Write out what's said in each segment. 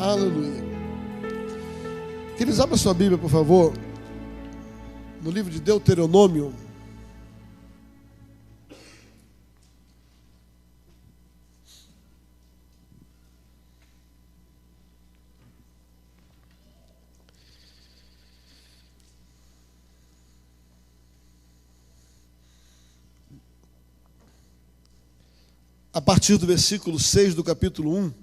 Aleluia. Queridos, abra sua Bíblia, por favor, no livro de Deuteronômio. A partir do versículo 6 do capítulo 1,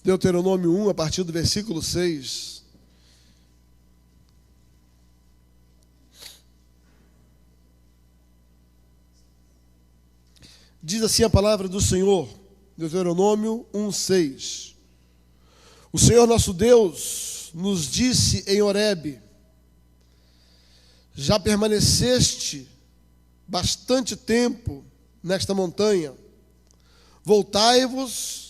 Deuteronômio 1, a partir do versículo 6. Diz assim a palavra do Senhor, Deuteronômio 1, 6. O Senhor nosso Deus nos disse em Horebe: já permaneceste bastante tempo nesta montanha, voltai-vos,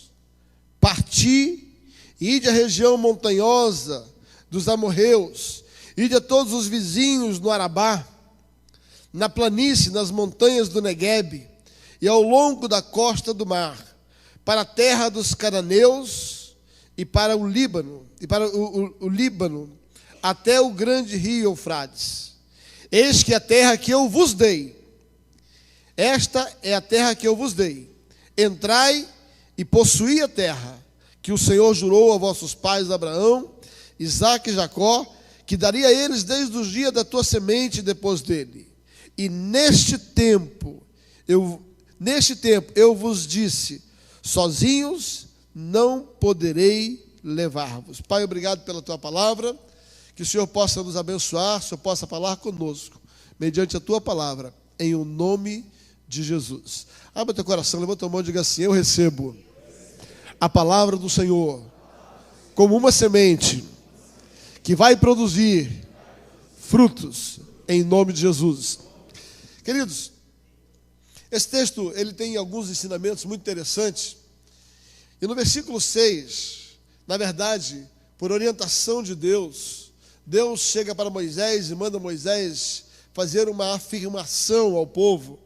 parti, ide à região montanhosa dos amorreus, ide a todos os vizinhos no Arabá, na planície, nas montanhas do Neguebe, e ao longo da costa do mar, para a terra dos cananeus, e para o Líbano, até o grande rio Eufrates. Eis que a terra que eu vos dei, esta é a terra que eu vos dei. Entrai e possuí a terra que o Senhor jurou a vossos pais Abraão, Isaque e Jacó, que daria a eles desde o dia da tua semente depois dele. E neste tempo eu vos disse: sozinhos não poderei levar-vos. Pai, obrigado pela tua palavra, que o Senhor possa nos abençoar, o Senhor possa falar conosco, mediante a tua palavra, em o nome de Jesus. Abra teu coração, levanta a mão e diga assim: eu recebo a palavra do Senhor como uma semente que vai produzir frutos em nome de Jesus. Queridos, esse texto ele tem alguns ensinamentos muito interessantes. E no versículo 6, na verdade, por orientação de Deus, Deus chega para Moisés e manda Moisés fazer uma afirmação ao povo.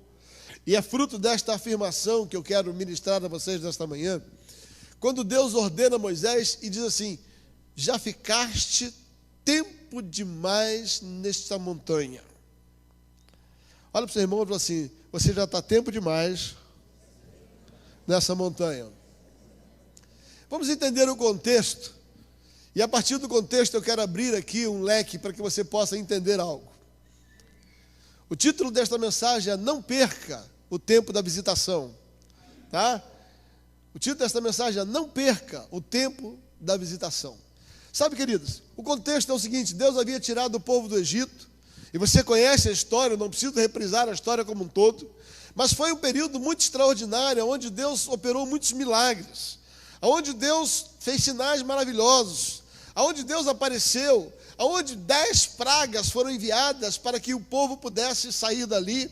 E é fruto desta afirmação que eu quero ministrar a vocês nesta manhã. Quando Deus ordena a Moisés e diz assim: já ficaste tempo demais nesta montanha. Olha para o seu irmão e fala assim: você já está tempo demais nessa montanha. Vamos entender o contexto. E a partir do contexto eu quero abrir aqui um leque para que você possa entender algo. O título desta mensagem é: não perca o tempo da visitação. Tá? O título desta mensagem é: não perca o tempo da visitação. Sabe, queridos, o contexto é o seguinte: Deus havia tirado o povo do Egito, e você conhece a história, eu não preciso reprisar a história como um todo, mas foi um período muito extraordinário, onde Deus operou muitos milagres, onde Deus fez sinais maravilhosos, onde Deus apareceu, onde 10 pragas foram enviadas para que o povo pudesse sair dali.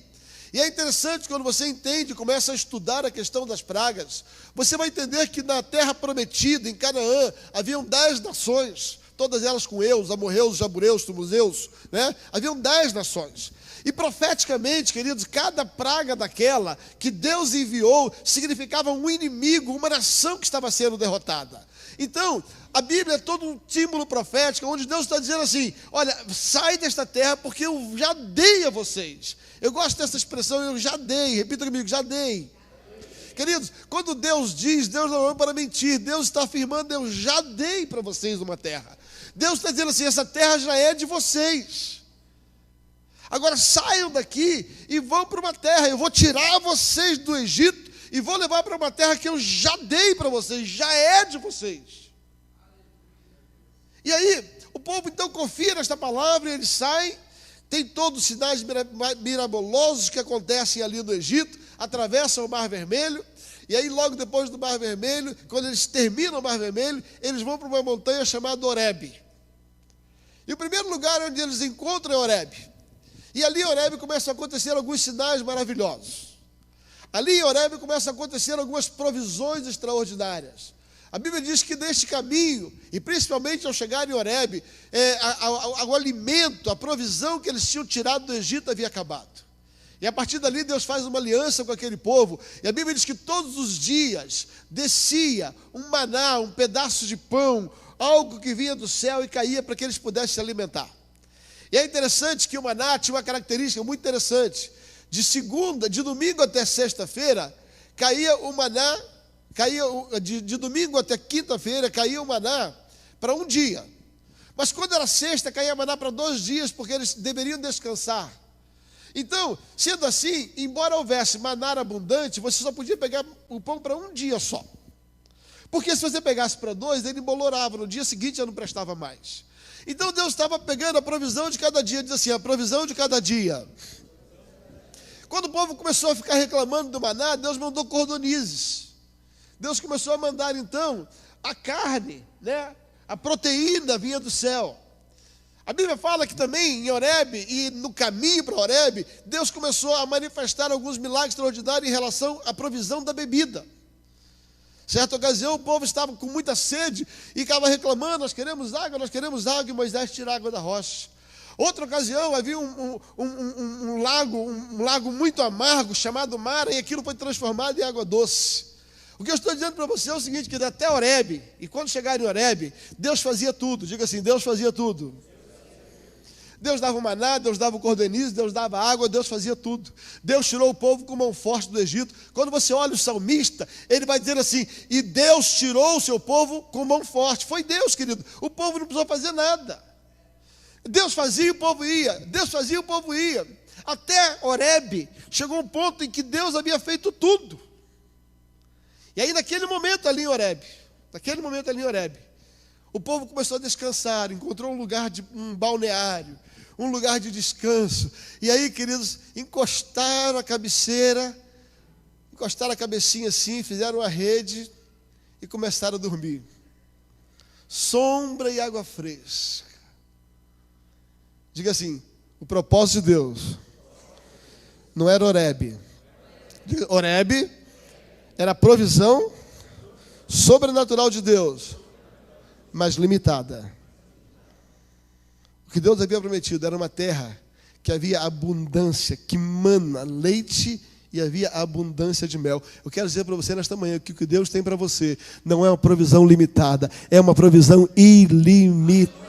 E é interessante, quando você entende e começa a estudar a questão das pragas, você vai entender que na terra prometida, em Canaã, haviam 10 nações, todas elas com os amorreus, os jabureus, os tumuzeus, né? Haviam 10 nações. E profeticamente, queridos, cada praga daquela que Deus enviou significava um inimigo, uma nação que estava sendo derrotada. Então, a Bíblia é todo um símbolo profético, onde Deus está dizendo assim: olha, sai desta terra porque eu já dei a vocês. Eu gosto dessa expressão: eu já dei. Repita comigo: já dei. Queridos, quando Deus diz, Deus não é para mentir. Deus está afirmando: eu já dei para vocês uma terra. Deus está dizendo assim: essa terra já é de vocês. Agora saiam daqui e vão para uma terra. Eu vou tirar vocês do Egito e vou levar para uma terra que eu já dei para vocês, já é de vocês. E aí, o povo então confia nesta palavra e eles saem. Tem todos os sinais mirabolantes que acontecem ali no Egito, atravessam o Mar Vermelho. E aí, logo depois do Mar Vermelho, quando eles terminam o Mar Vermelho, eles vão para uma montanha chamada Horebe. E o primeiro lugar onde eles encontram é Horebe. E ali em Horebe começam a acontecer alguns sinais maravilhosos. Ali em Horebe começam a acontecer algumas provisões extraordinárias. A Bíblia diz que neste caminho, e principalmente ao chegar em Horebe, o alimento, a provisão que eles tinham tirado do Egito havia acabado. E a partir dali Deus faz uma aliança com aquele povo. E a Bíblia diz que todos os dias descia um maná, um pedaço de pão, algo que vinha do céu e caía para que eles pudessem se alimentar. E é interessante que o maná tinha uma característica muito interessante. De domingo até sexta-feira, caía o maná, de domingo até quinta-feira, caía o maná para um dia. Mas quando era sexta, caía maná para 2 dias, porque eles deveriam descansar. Então, sendo assim, embora houvesse maná abundante, você só podia pegar o pão para um dia só. Porque se você pegasse para 2, ele embolorava, no dia seguinte já não prestava mais. Então Deus estava pegando a provisão de cada dia, diz assim, a provisão de cada dia. Quando o povo começou a ficar reclamando do maná, Deus mandou cordonizes. Deus começou a mandar então a carne, né? A proteína vinha do céu. A Bíblia fala que também em Horebe e no caminho para Horebe, Deus começou a manifestar alguns milagres extraordinários em relação à provisão da bebida. Certa ocasião o povo estava com muita sede e ficava reclamando, nós queremos água, e Moisés tira a água da rocha. Outra ocasião havia um lago muito amargo chamado Mara, e aquilo foi transformado em água doce. O que eu estou dizendo para você é o seguinte, que até Horebe, e quando chegar em Horebe, Deus fazia tudo, diga assim, Deus fazia tudo. Deus dava o maná, Deus dava o cordoniz, Deus dava água, Deus fazia tudo. Deus tirou o povo com mão forte do Egito. Quando você olha o salmista, ele vai dizer assim, e Deus tirou o seu povo com mão forte. Foi Deus, querido, o povo não precisou fazer nada. Deus fazia e o povo ia, Deus fazia e o povo ia. Até Horebe, chegou um ponto em que Deus havia feito tudo. E aí naquele momento ali em Horebe, o povo começou a descansar, encontrou um balneário, um lugar de descanso. E aí, queridos, encostaram a cabecinha assim, fizeram a rede e começaram a dormir. Sombra e água fresca. Diga assim, o propósito de Deus não era Horebe. Horebe era a provisão sobrenatural de Deus, mas limitada. O que Deus havia prometido era uma terra que havia abundância, que mana leite e havia abundância de mel. Eu quero dizer para você nesta manhã que o que Deus tem para você não é uma provisão limitada, é uma provisão ilimitada.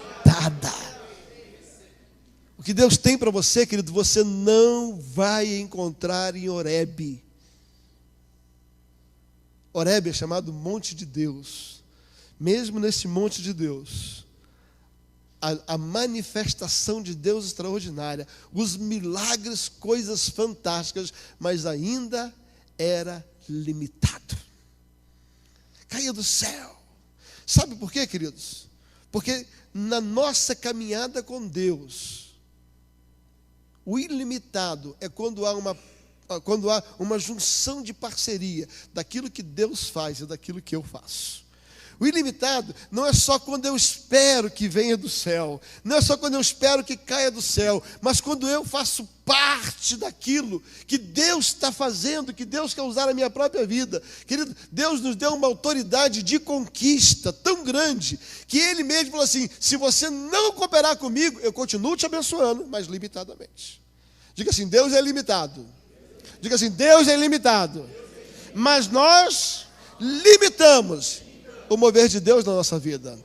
O que Deus tem para você, querido, você não vai encontrar em Horebe. Horebe é chamado Monte de Deus. Mesmo nesse monte de Deus, a manifestação de Deus extraordinária, os milagres, coisas fantásticas, mas ainda era limitado. Caía do céu. Sabe por quê, queridos? Porque na nossa caminhada com Deus, o ilimitado é quando há uma junção de parceria daquilo que Deus faz e daquilo que eu faço. O ilimitado não é só quando eu espero que venha do céu, não é só quando eu espero que caia do céu, mas quando eu faço parte daquilo que Deus está fazendo, que Deus quer usar na minha própria vida. Querido, Deus nos deu uma autoridade de conquista tão grande, que Ele mesmo falou assim, se você não cooperar comigo, eu continuo te abençoando, mas limitadamente. Diga assim, Deus é limitado. Diga assim, Deus é ilimitado, mas nós limitamos o mover de Deus na nossa vida.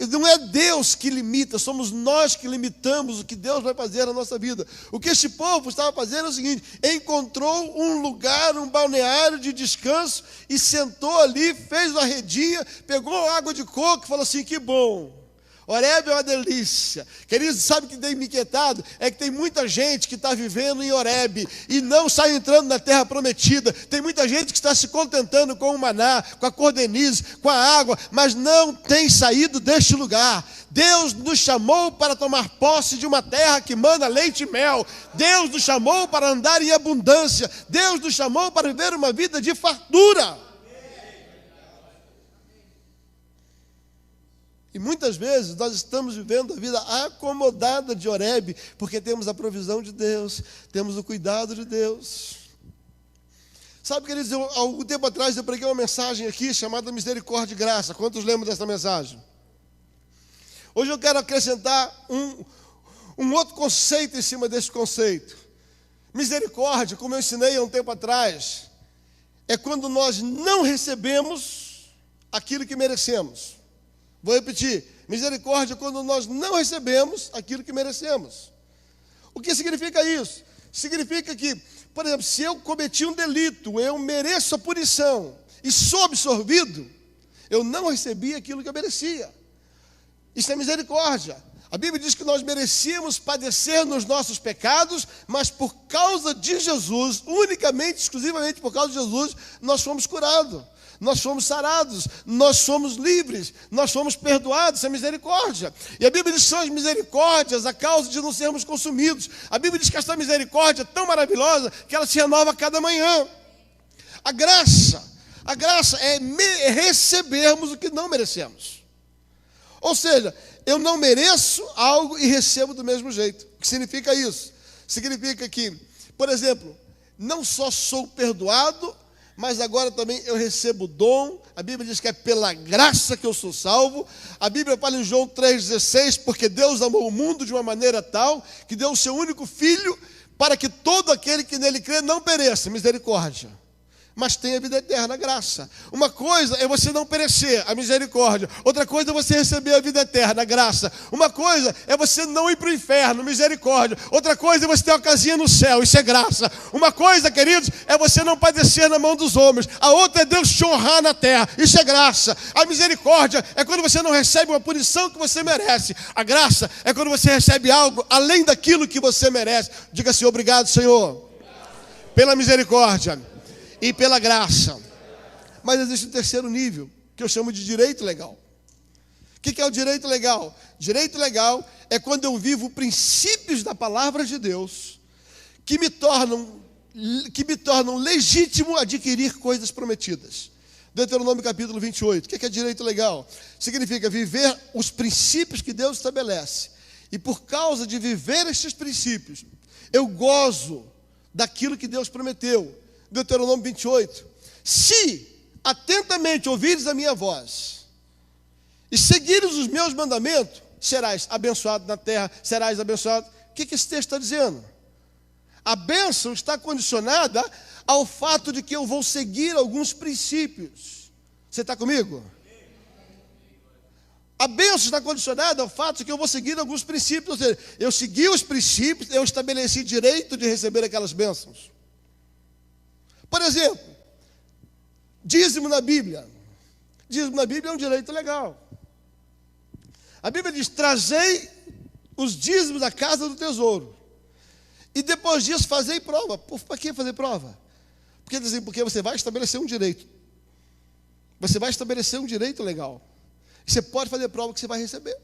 Não é Deus que limita, somos nós que limitamos o que Deus vai fazer na nossa vida. O que este povo estava fazendo é o seguinte, encontrou um lugar, um balneário de descanso e sentou ali, fez uma redinha, pegou água de coco e falou assim, que bom. Horebe é uma delícia. Queridos, sabe o que tem me inquietado? É que tem muita gente que está vivendo em Horebe e não sai entrando na terra prometida. Tem muita gente que está se contentando com o maná, com a cordenize, com a água, mas não tem saído deste lugar. Deus nos chamou para tomar posse de uma terra que manda leite e mel. Deus nos chamou para andar em abundância. Deus nos chamou para viver uma vida de fartura. E muitas vezes nós estamos vivendo a vida acomodada de Horebe, porque temos a provisão de Deus, temos o cuidado de Deus. Sabe, queridos, há algum tempo atrás eu preguei uma mensagem aqui chamada Misericórdia e Graça. Quantos lembram dessa mensagem? Hoje eu quero acrescentar um outro conceito em cima desse conceito. Misericórdia, como eu ensinei há um tempo atrás, é quando nós não recebemos aquilo que merecemos. Vou repetir. Misericórdia é quando nós não recebemos aquilo que merecemos. O que significa isso? Significa que, por exemplo, se eu cometi um delito, eu mereço a punição e sou absolvido, eu não recebi aquilo que eu merecia. Isso é misericórdia. A Bíblia diz que nós merecíamos padecer nos nossos pecados, mas por causa de Jesus, unicamente, exclusivamente por causa de Jesus, nós fomos curados, nós fomos sarados, nós somos livres, nós fomos perdoados. Isso é misericórdia. E a Bíblia diz que são as misericórdias a causa de não sermos consumidos. A Bíblia diz que esta misericórdia é tão maravilhosa que ela se renova a cada manhã. A graça é recebermos o que não merecemos. Ou seja, eu não mereço algo e recebo do mesmo jeito. O que significa isso? Significa que, por exemplo, não só sou perdoado, mas agora também eu recebo dom. A Bíblia diz que é pela graça que eu sou salvo. A Bíblia fala em João 3,16, porque Deus amou o mundo de uma maneira tal, que deu o seu único filho, para que todo aquele que nele crê não pereça. Misericórdia. Mas tem a vida eterna, a graça. Uma coisa é você não perecer, a misericórdia. Outra coisa é você receber a vida eterna, a graça. Uma coisa é você não ir para o inferno, misericórdia. Outra coisa é você ter uma casinha no céu, isso é graça. Uma coisa, queridos, é você não padecer na mão dos homens. A outra é Deus te honrar na terra, isso é graça. A misericórdia é quando você não recebe uma punição que você merece. A graça é quando você recebe algo além daquilo que você merece. Diga assim: obrigado, Senhor, pela misericórdia e pela graça. Mas existe um terceiro nível, que eu chamo de direito legal. O que é o direito legal? Direito legal é quando eu vivo princípios da palavra de Deus que me tornam legítimo adquirir coisas prometidas. Deuteronômio capítulo 28. O que é direito legal? Significa viver os princípios que Deus estabelece. E por causa de viver estes princípios, eu gozo daquilo que Deus prometeu. Deuteronômio 28. Se atentamente ouvires a minha voz e seguires os meus mandamentos, serás abençoado na terra, serás abençoado. O que esse texto está dizendo? A bênção está condicionada ao fato de que eu vou seguir alguns princípios. Você está comigo? A bênção está condicionada ao fato de que eu vou seguir alguns princípios. Ou seja, eu segui os princípios, eu estabeleci direito de receber aquelas bênçãos. Por exemplo, dízimo na Bíblia. Dízimo na Bíblia é um direito legal. A Bíblia diz: trazei os dízimos da casa do tesouro. E depois disso, fazei prova. Para que fazer prova? Porque você vai estabelecer um direito. Você vai estabelecer um direito legal. Você pode fazer prova que você vai receber.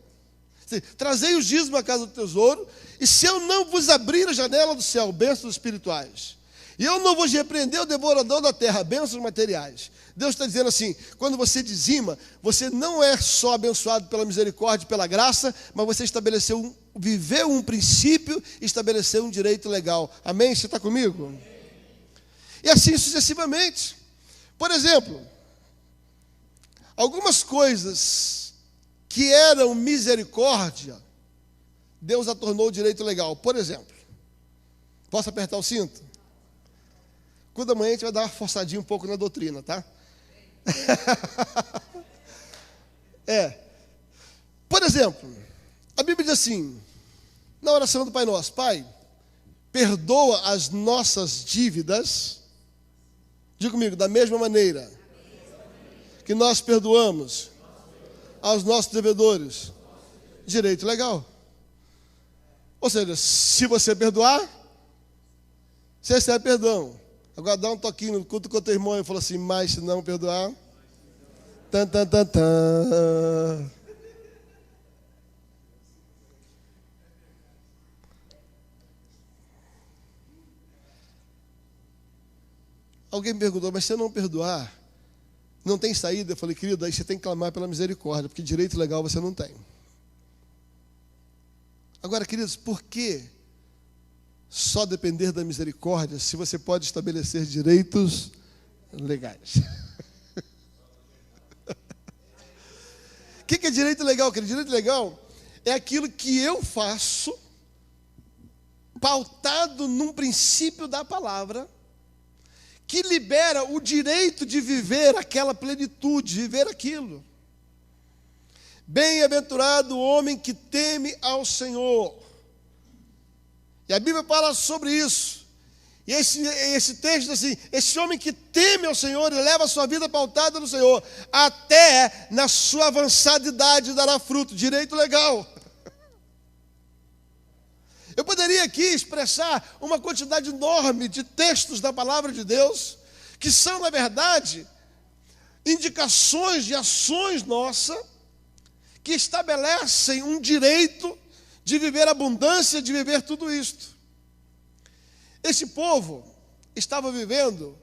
Trazei os dízimos da casa do tesouro, e se eu não vos abrir a janela do céu, bênçãos espirituais, e eu não vou repreender o devorador da terra, bênçãos materiais. Deus está dizendo assim: quando você dizima, você não é só abençoado pela misericórdia e pela graça, mas você viveu um princípio e estabeleceu um direito legal. Amém? Você está comigo? E assim sucessivamente. Por exemplo, algumas coisas que eram misericórdia, Deus a tornou direito legal. Por exemplo, posso apertar o cinto? Quando amanhã a gente vai dar uma forçadinha um pouco na doutrina, tá? Por exemplo, a Bíblia diz assim, na oração do Pai Nosso: Pai, perdoa as nossas dívidas, diga comigo, da mesma maneira que nós perdoamos aos nossos devedores. Direito legal. Ou seja, se você perdoar, você recebe perdão. Agora dá um toquinho no culto com o teu irmão e fala assim: mas se não perdoar, tan, tan, tan, tan. Alguém me perguntou: mas se eu não perdoar, não tem saída? Eu falei: querido, aí você tem que clamar pela misericórdia, porque direito legal você não tem. Agora, queridos, por que só depender da misericórdia se você pode estabelecer direitos legais? O que é direito legal? Direito legal é aquilo que eu faço pautado num princípio da palavra, que libera o direito de viver aquela plenitude, viver aquilo. Bem-aventurado o homem que teme ao Senhor. E a Bíblia fala sobre isso. E esse texto diz assim: esse homem que teme ao Senhor e leva a sua vida pautada no Senhor, até na sua avançada idade dará fruto. Direito legal. Eu poderia aqui expressar uma quantidade enorme de textos da palavra de Deus, que são, na verdade, indicações de ações nossas, que estabelecem um direito de viver abundância, de viver tudo isto. Esse povo estava vivendo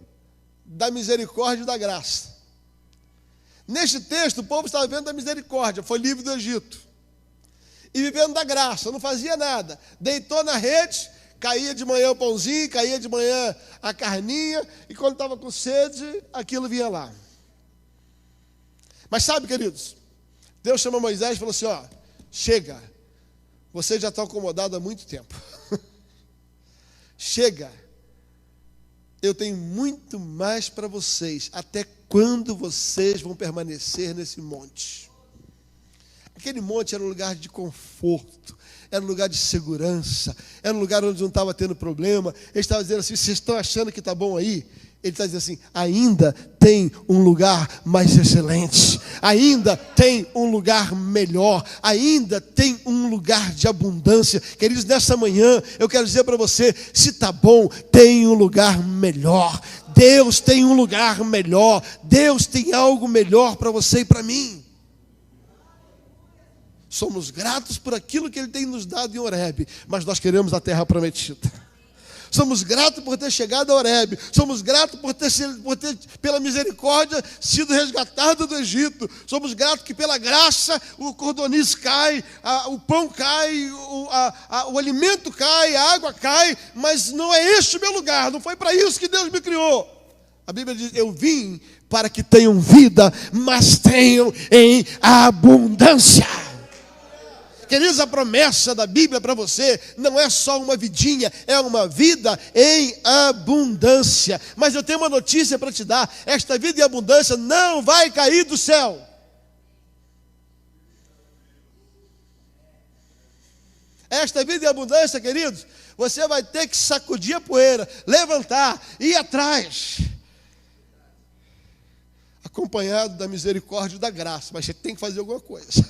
da misericórdia e da graça. Neste texto, o povo estava vivendo da misericórdia, foi livre do Egito. E vivendo da graça, não fazia nada. Deitou na rede, caía de manhã o pãozinho, caía de manhã a carninha, e quando estava com sede, aquilo vinha lá. Mas sabe, queridos, Deus chama Moisés e falou assim: ó, chega, você já está acomodado há muito tempo. Chega, eu tenho muito mais para vocês. Até quando vocês vão permanecer nesse monte? Aquele monte era um lugar de conforto, era um lugar de segurança, era um lugar onde não estava tendo problema. Ele estava dizendo assim: vocês estão achando que está bom aí? Ele está dizendo assim: ainda tem um lugar mais excelente, ainda tem um lugar melhor, ainda tem um lugar de abundância. Queridos, nessa manhã eu quero dizer para você: se está bom, tem um lugar melhor. Deus tem um lugar melhor, Deus tem algo melhor para você e para mim. Somos gratos por aquilo que Ele tem nos dado em Horebe, mas nós queremos a terra prometida. Somos gratos por ter chegado a Horebe. Somos gratos por ter, pela misericórdia, sido resgatado do Egito. Somos gratos que pela graça o cordoniz cai, o pão cai, o alimento cai, a água cai. Mas não é este o meu lugar, não foi para isso que Deus me criou. A Bíblia diz: eu vim para que tenham vida, mas tenham em abundância. Queridos, a promessa da Bíblia para você não é só uma vidinha, é uma vida em abundância. Mas eu tenho uma notícia para te dar: esta vida em abundância não vai cair do céu. Esta vida em abundância, queridos, você vai ter que sacudir a poeira, levantar, ir atrás, acompanhado da misericórdia e da graça. Mas você tem que fazer alguma coisa.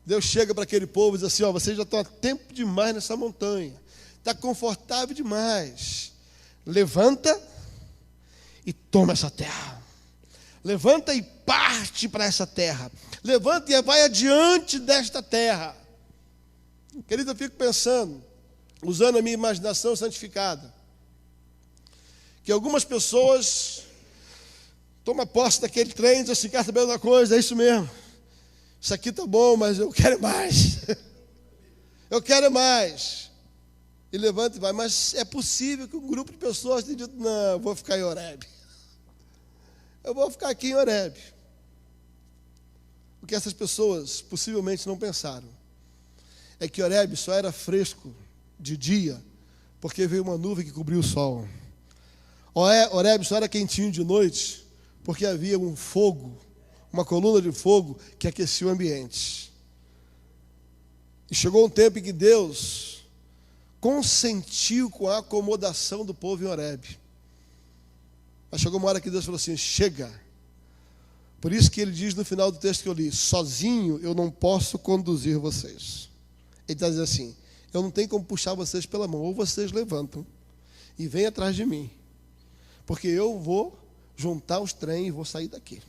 Deus chega para aquele povo e diz assim: ó, vocês já estão há tempo demais nessa montanha, está confortável demais. Levanta e toma essa terra. Levanta e parte para essa terra. Levanta e vai adiante desta terra. Querido, eu fico pensando, usando a minha imaginação santificada, que algumas pessoas tomam posse daquele trem e dizem assim: quer saber uma coisa? É isso mesmo. Isso aqui está bom, mas eu quero mais. Eu quero mais. E levanta e vai. Mas é possível que um grupo de pessoas tenha dito: não, eu vou ficar em Horebe. Eu vou ficar aqui em Horebe. O que essas pessoas possivelmente não pensaram é que Horebe só era fresco de dia porque veio uma nuvem que cobriu o sol. Horebe só era quentinho de noite porque havia um fogo, uma coluna de fogo que aquecia o ambiente. E chegou um tempo em que Deus consentiu com a acomodação do povo em Horebe. Mas chegou uma hora que Deus falou assim: chega. Por isso que ele diz no final do texto que eu li: sozinho eu não posso conduzir vocês. Ele está dizendo assim: eu não tenho como puxar vocês pela mão, ou vocês levantam e vêm atrás de mim, porque eu vou juntar os trens e vou sair daqui.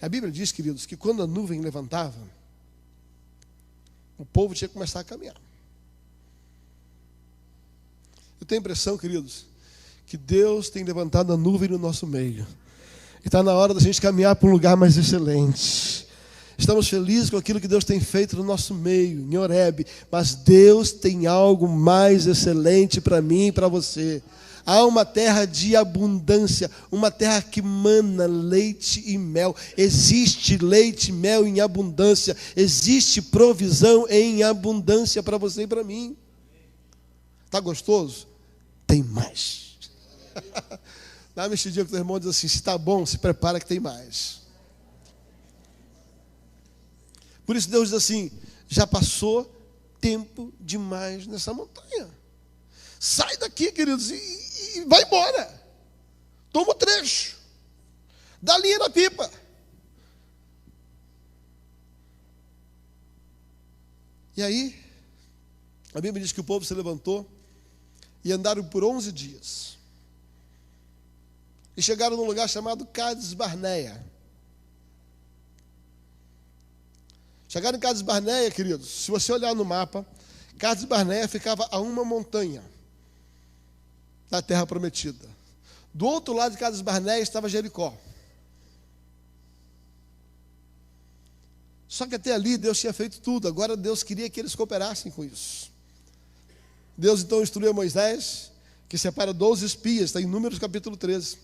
A Bíblia diz, queridos, que quando a nuvem levantava, o povo tinha que começar a caminhar. Eu tenho a impressão, queridos, que Deus tem levantado a nuvem no nosso meio. E está na hora da gente caminhar para um lugar mais excelente. Estamos felizes com aquilo que Deus tem feito no nosso meio, em Horebe. Mas Deus tem algo mais excelente para mim e para você. Há uma terra de abundância, uma terra que mana leite e mel. Existe leite e mel em abundância. Existe provisão em abundância para você e para mim. Está gostoso? Tem mais. Dá uma mexidinha com o teu irmão e diz assim: se está bom, se prepara que tem mais. Por isso Deus diz assim: já passou tempo demais nessa montanha. Sai daqui, queridos, e vai embora. Toma o trecho. Dá linha na pipa. E aí, a Bíblia diz que o povo se levantou e andaram por 11 dias. E chegaram num lugar chamado Cades Barneia. Chegaram em Cades Barneia, queridos, se você olhar no mapa, Cades Barneia ficava a uma montanha da terra prometida. Do outro lado de Cades Barneia estava Jericó. Só que até ali Deus tinha feito tudo. Agora Deus queria que eles cooperassem com isso. Deus então instruiu a Moisés, que separa 12 espias, está em Números capítulo 13.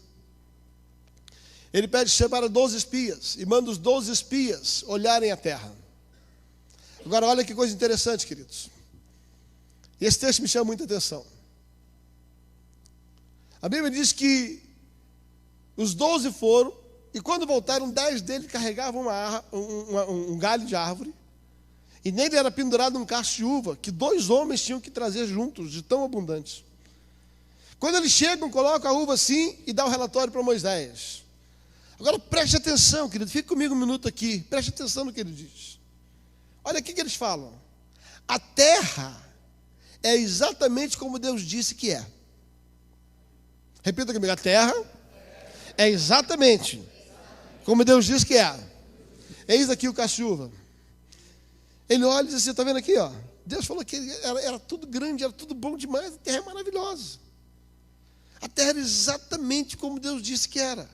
Ele pede que separa 12 espias e manda os 12 espias olharem a terra. Agora olha que coisa interessante, queridos. Esse texto me chama muita atenção. A Bíblia diz que os 12 foram, e quando voltaram, 10 deles carregavam um galho de árvore, e nele era pendurado um cacho de uva, que 2 homens tinham que trazer juntos, de tão abundantes. Quando eles chegam, colocam a uva assim, e dá o relatório para Moisés. Agora preste atenção, querido, fique comigo um minuto aqui, preste atenção no que ele diz. Olha aqui que eles falam: a terra é exatamente como Deus disse que é. Repita comigo: a terra é exatamente como Deus disse que é. Eis aqui o cacho-uva. Ele olha e diz assim: está vendo aqui, ó? Deus falou que era tudo grande, era tudo bom demais, a terra é maravilhosa. A terra era exatamente como Deus disse que era.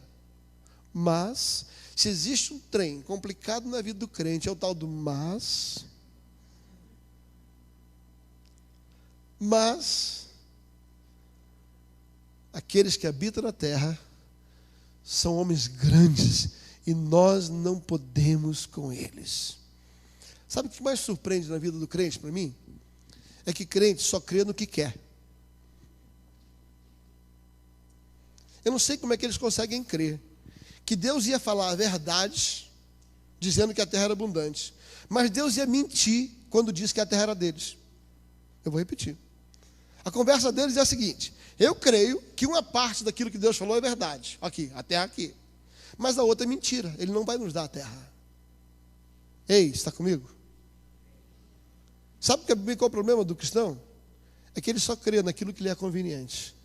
Mas, se existe um trem complicado na vida do crente, é o tal do mas. Mas aqueles que habitam na terra são homens grandes e nós não podemos com eles. Sabe o que mais surpreende na vida do crente para mim? É que crente só crê no que quer. Eu não sei como é que eles conseguem crer que Deus ia falar verdades dizendo que a terra era abundante, mas Deus ia mentir quando disse que a terra era deles. Eu vou repetir. A conversa deles é a seguinte: eu creio que uma parte daquilo que Deus falou é verdade. Aqui, a terra aqui. Mas a outra é mentira. Ele não vai nos dar a terra. Ei, está comigo? Sabe qual é o problema do cristão? É que ele só crê naquilo que lhe é conveniente.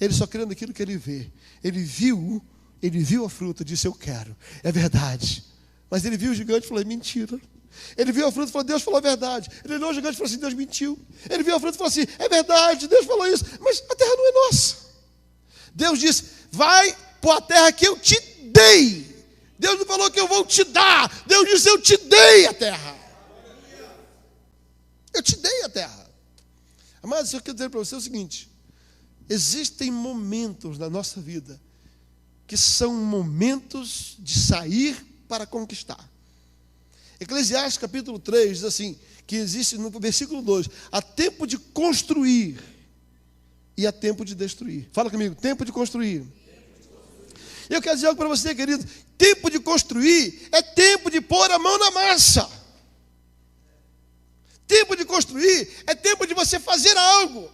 Ele só crê naquilo que ele vê. Ele viu a fruta e disse: eu quero. É verdade. Mas ele viu o gigante e falou: é mentira. Ele viu a fruta e falou: Deus falou a verdade. Ele viu o gigante e falou assim: Deus mentiu. Ele viu a fruta e falou assim: é verdade, Deus falou isso. Mas a terra não é nossa. Deus disse: vai para a terra que eu te dei. Deus não falou que eu vou te dar. Deus disse: eu te dei a terra. Eu te dei a terra. Amados, eu quero dizer para você o seguinte: existem momentos na nossa vida que são momentos de sair para conquistar. Eclesiastes capítulo 3 diz assim, que existe no versículo 2, há tempo de construir e há tempo de destruir. Fala comigo: tempo de construir. Eu quero dizer algo para você, querido: tempo de construir é tempo de pôr a mão na massa. Tempo de construir é tempo de você fazer algo.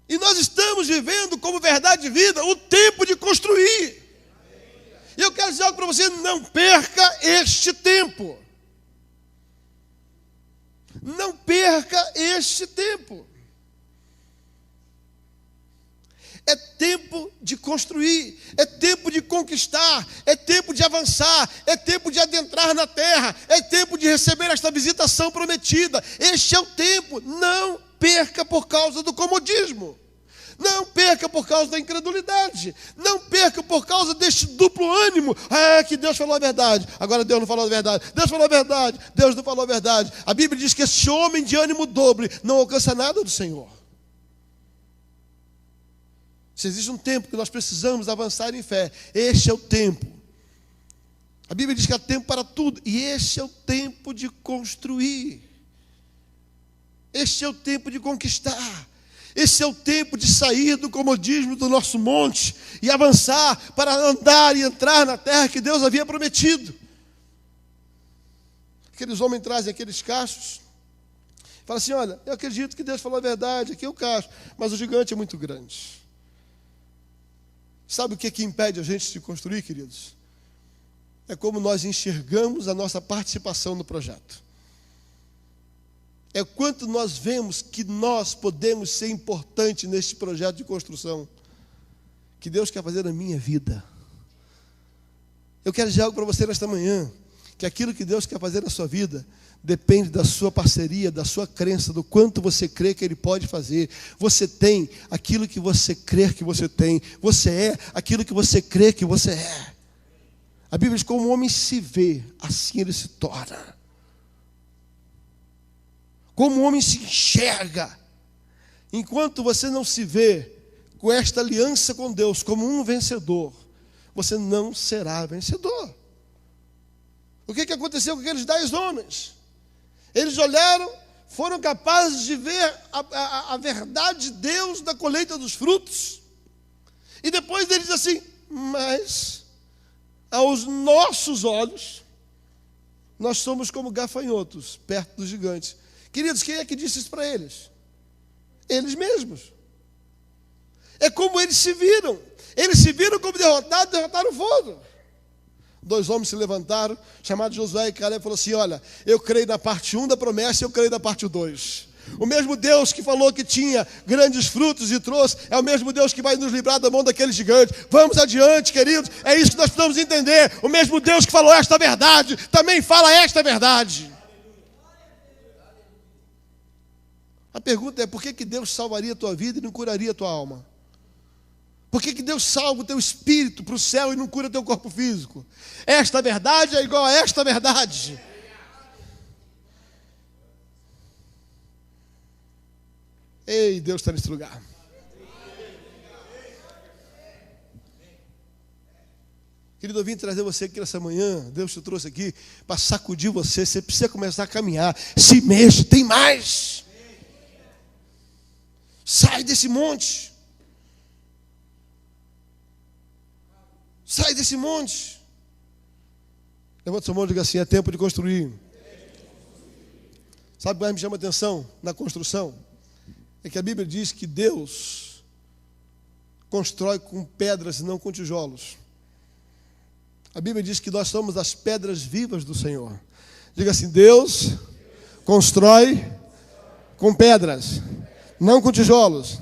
E nós estamos vivendo como verdade de vida o tempo de construir. E eu quero dizer algo para você: não perca este tempo. Não perca este tempo. É tempo de construir, é tempo de conquistar, é tempo de avançar, é tempo de adentrar na terra, é tempo de receber esta visitação prometida. Este é o tempo. Não perca por causa do comodismo. Não perca por causa da incredulidade. Não perca por causa deste duplo ânimo. Ah, que Deus falou a verdade. Agora Deus não falou a verdade. Deus falou a verdade. Deus não falou a verdade. A Bíblia diz que esse homem de ânimo dobre não alcança nada do Senhor. Se existe um tempo que nós precisamos avançar em fé, este é o tempo. A Bíblia diz que há tempo para tudo, e este é o tempo de construir. Este é o tempo de conquistar. Esse é o tempo de sair do comodismo do nosso monte e avançar para andar e entrar na terra que Deus havia prometido. Aqueles homens trazem aqueles cachos, falam assim: olha, eu acredito que Deus falou a verdade, aqui é o cacho, mas o gigante é muito grande. Sabe o que impede a gente de construir, queridos? É como nós enxergamos a nossa participação no projeto. É quanto nós vemos que nós podemos ser importantes neste projeto de construção que Deus quer fazer na minha vida. Eu quero dizer algo para você nesta manhã, que aquilo que Deus quer fazer na sua vida depende da sua parceria, da sua crença, do quanto você crê que Ele pode fazer. Você tem aquilo que você crê que você tem. Você é aquilo que você crê que você é. A Bíblia diz: como o homem se vê, assim ele se torna. Como o homem se enxerga. Enquanto você não se vê com esta aliança com Deus como um vencedor, você não será vencedor. O que aconteceu com aqueles 10 homens? Eles olharam, foram capazes de ver a verdade de Deus da colheita dos frutos. E depois eles dizem assim: mas aos nossos olhos, nós somos como gafanhotos perto dos gigantes. Queridos, quem é que disse isso para eles? Eles mesmos. É como eles se viram. Eles se viram como derrotados, derrotaram fogo. 2 homens se levantaram, chamados Josué e Caleb, e falou assim: olha, eu creio na parte 1 da promessa e eu creio na parte 2. O mesmo Deus que falou que tinha grandes frutos e trouxe, é o mesmo Deus que vai nos livrar da mão daquele gigante. Vamos adiante, queridos, é isso que nós precisamos entender. O mesmo Deus que falou esta verdade, também fala esta verdade. A pergunta é: por que Deus salvaria a tua vida e não curaria a tua alma? Por que Deus salva o teu espírito para o céu e não cura o teu corpo físico? Esta verdade é igual a esta verdade. Ei, Deus está nesse lugar. Querido, eu vim trazer você aqui nessa manhã. Deus te trouxe aqui para sacudir você. Você precisa começar a caminhar. Se mexe, tem mais. Sai desse monte. Sai desse monte. Levanta sua mão e diga assim: é tempo de construir. Sabe o que mais me chama a atenção na construção? É que a Bíblia diz que Deus constrói com pedras e não com tijolos. A Bíblia diz que nós somos as pedras vivas do Senhor. Diga assim: Deus constrói com pedras, não com tijolos.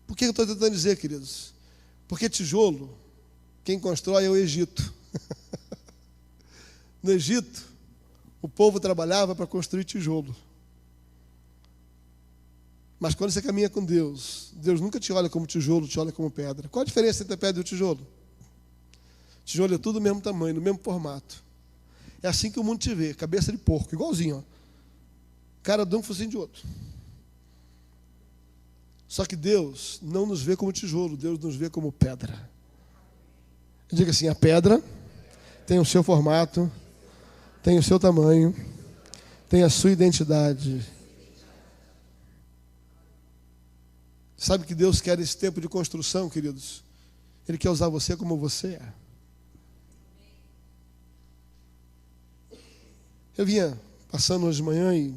Por que eu estou tentando dizer, queridos? Porque tijolo, quem constrói é o Egito. No Egito, o povo trabalhava para construir tijolo. Mas quando você caminha com Deus, Deus nunca te olha como tijolo, te olha como pedra. Qual a diferença entre a pedra e o tijolo? O tijolo é tudo do mesmo tamanho, no mesmo formato. É assim que o mundo te vê, cabeça de porco, igualzinho, ó. Cara de um, focinho de outro. Só que Deus não nos vê como tijolo, Deus nos vê como pedra. Diga assim: a pedra tem o seu formato, tem o seu tamanho, tem a sua identidade. Sabe que Deus quer esse tempo de construção, queridos? Ele quer usar você como você é. Eu vinha passando hoje de manhã e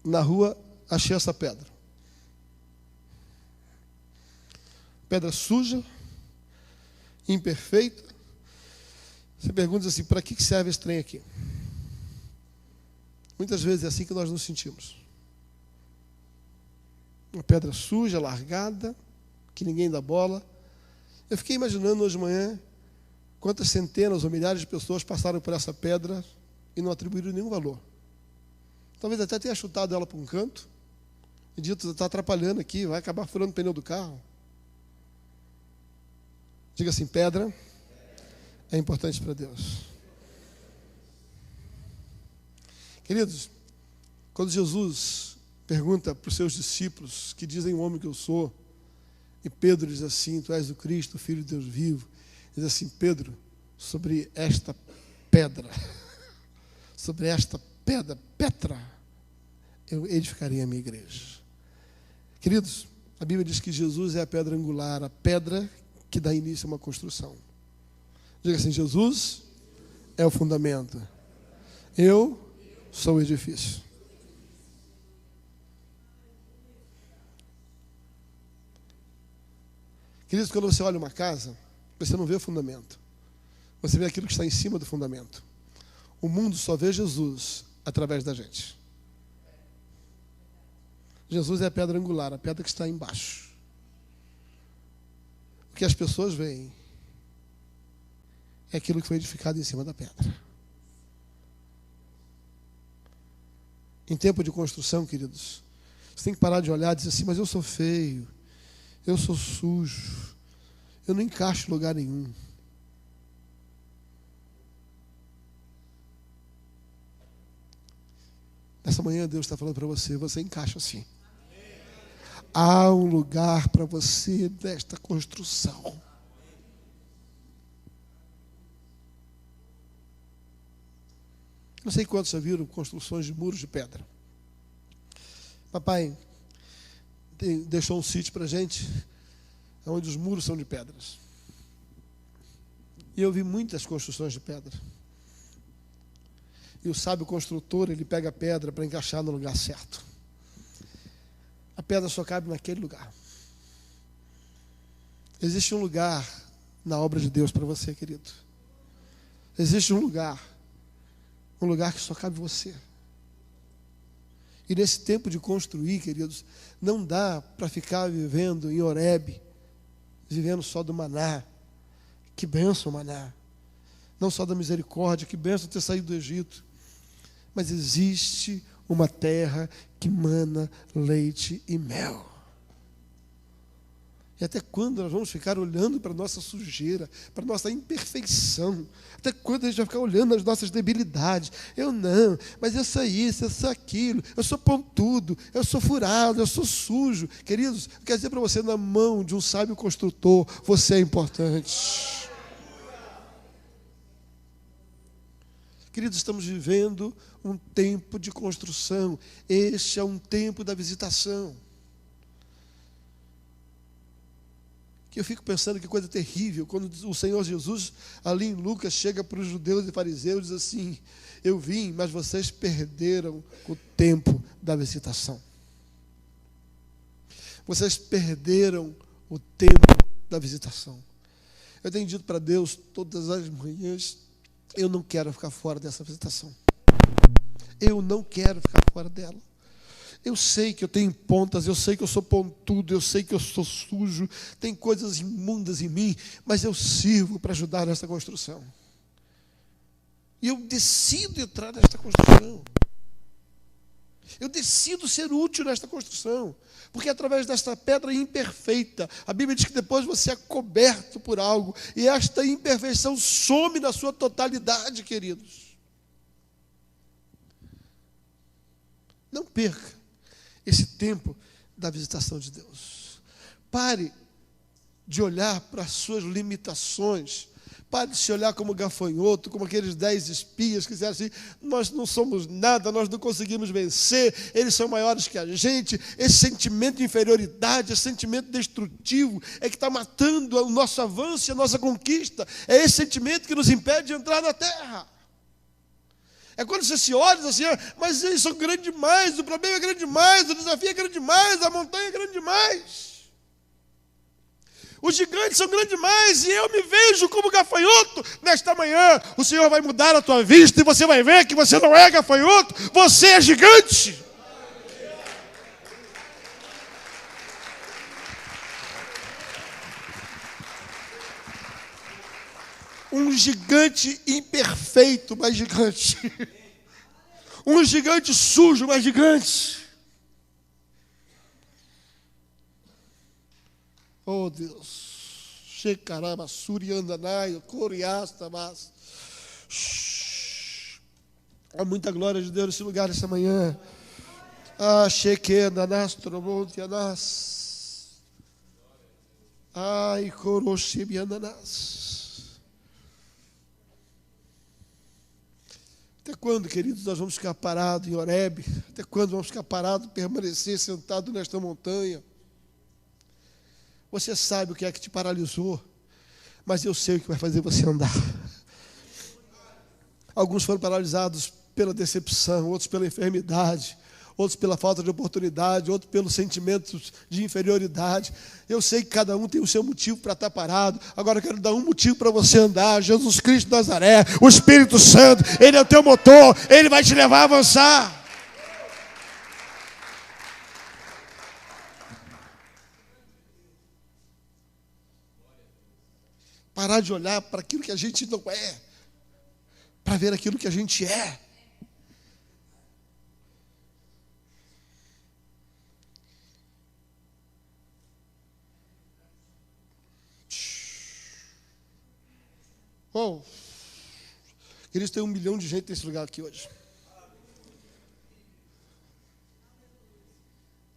na rua achei essa pedra. Pedra suja, imperfeita. Você pergunta assim: para que serve esse trem aqui? Muitas vezes é assim que nós nos sentimos. Uma pedra suja, largada, que ninguém dá bola. Eu fiquei imaginando hoje de manhã quantas centenas ou milhares de pessoas passaram por essa pedra e não atribuíram nenhum valor. Talvez até tenha chutado ela para um canto e dito: está atrapalhando aqui, vai acabar furando o pneu do carro. Diga assim: pedra é importante para Deus. Queridos, quando Jesus pergunta para os seus discípulos: que dizem o homem que eu sou? E Pedro diz assim: tu és o Cristo, o Filho de Deus vivo. Diz assim: Pedro, sobre esta pedra, Petra, eu edificarei a minha igreja. Queridos, a Bíblia diz que Jesus é a pedra angular, a pedra que dá início a uma construção. Diga assim: Jesus é o fundamento, eu sou o edifício. Queridos, quando você olha uma casa, você não vê o fundamento, você vê aquilo que está em cima do fundamento. O mundo só vê Jesus através da gente. Jesus é a pedra angular, a pedra que está embaixo. O que as pessoas veem é aquilo que foi edificado em cima da pedra. Em tempo de construção, queridos, você tem que parar de olhar e dizer assim: mas eu sou feio, eu sou sujo, eu não encaixo em lugar nenhum. Nessa manhã Deus está falando para você: você encaixa sim. Há um lugar para você nesta construção. Não sei quantos já viram construções de muros de pedra. Papai deixou um sítio para a gente, onde os muros são de pedras. E eu vi muitas construções de pedra. E o sábio construtor, ele pega a pedra para encaixar no lugar certo. A pedra só cabe naquele lugar. Existe um lugar na obra de Deus para você, querido. Existe um lugar que só cabe você. E nesse tempo de construir, queridos, não dá para ficar vivendo em Horebe, vivendo só do maná. Que bênção, maná. Não só da misericórdia, que bênção ter saído do Egito. Mas existe uma terra que mana leite e mel. E até quando nós vamos ficar olhando para a nossa sujeira, para a nossa imperfeição? Até quando a gente vai ficar olhando as nossas debilidades? Eu não, mas eu sou isso, eu sou aquilo, eu sou pontudo, eu sou furado, eu sou sujo. Queridos, eu quero dizer para você, na mão de um sábio construtor, você é importante. Queridos, estamos vivendo um tempo de construção. Este é um tempo da visitação. Que eu fico pensando que coisa terrível, quando o Senhor Jesus, ali em Lucas, chega para os judeus e fariseus e diz assim: eu vim, mas vocês perderam o tempo da visitação. Vocês perderam o tempo da visitação. Eu tenho dito para Deus todas as manhãs: eu não quero ficar fora dessa visitação. Eu não quero ficar fora dela. Eu sei que eu tenho pontas, eu sei que eu sou pontudo, eu sei que eu sou sujo, tem coisas imundas em mim, mas eu sirvo para ajudar nessa construção. E eu decido entrar nesta construção. Eu decido ser útil nesta construção, porque através desta pedra imperfeita, a Bíblia diz que depois você é coberto por algo, e esta imperfeição some na sua totalidade, queridos. Não perca esse tempo da visitação de Deus. Pare de olhar para as suas limitações. Pare de se olhar como gafanhoto, como aqueles 10 espias que disseram assim: nós não somos nada, nós não conseguimos vencer, eles são maiores que a gente. Esse sentimento de inferioridade, esse sentimento destrutivo é que está matando o nosso avanço e a nossa conquista. É esse sentimento que nos impede de entrar na terra. É quando você se olha e diz assim: mas eles são grandes demais, o problema é grande demais, o desafio é grande demais, a montanha é grande demais. Os gigantes são grandes demais e eu me vejo como gafanhoto. Nesta manhã, o Senhor vai mudar a tua vista e você vai ver que você não é gafanhoto, você é gigante. Um gigante imperfeito, mas gigante. Um gigante sujo, mas gigante. Oh Deus. Shekaraba, Suriandanaio, Coriastabas. Há muita glória de Deus nesse lugar nessa manhã. Ah, Shekendanas, Tromontianas. Ai, Coroshibiananás. Até quando, queridos, nós vamos ficar parados em Horebe? Até quando vamos ficar parados, permanecer sentados nesta montanha? Você sabe o que é que te paralisou, mas eu sei o que vai fazer você andar. Alguns foram paralisados pela decepção, outros pela enfermidade, outros pela falta de oportunidade, outros pelos sentimentos de inferioridade. Eu sei que cada um tem o seu motivo para estar parado. Agora eu quero dar um motivo para você andar. Jesus Cristo de Nazaré, o Espírito Santo, Ele é o teu motor, Ele vai te levar a avançar. Parar de olhar para aquilo que a gente não é, para ver aquilo que a gente é. Oh, queridos, tem 1 milhão de gente nesse lugar aqui hoje.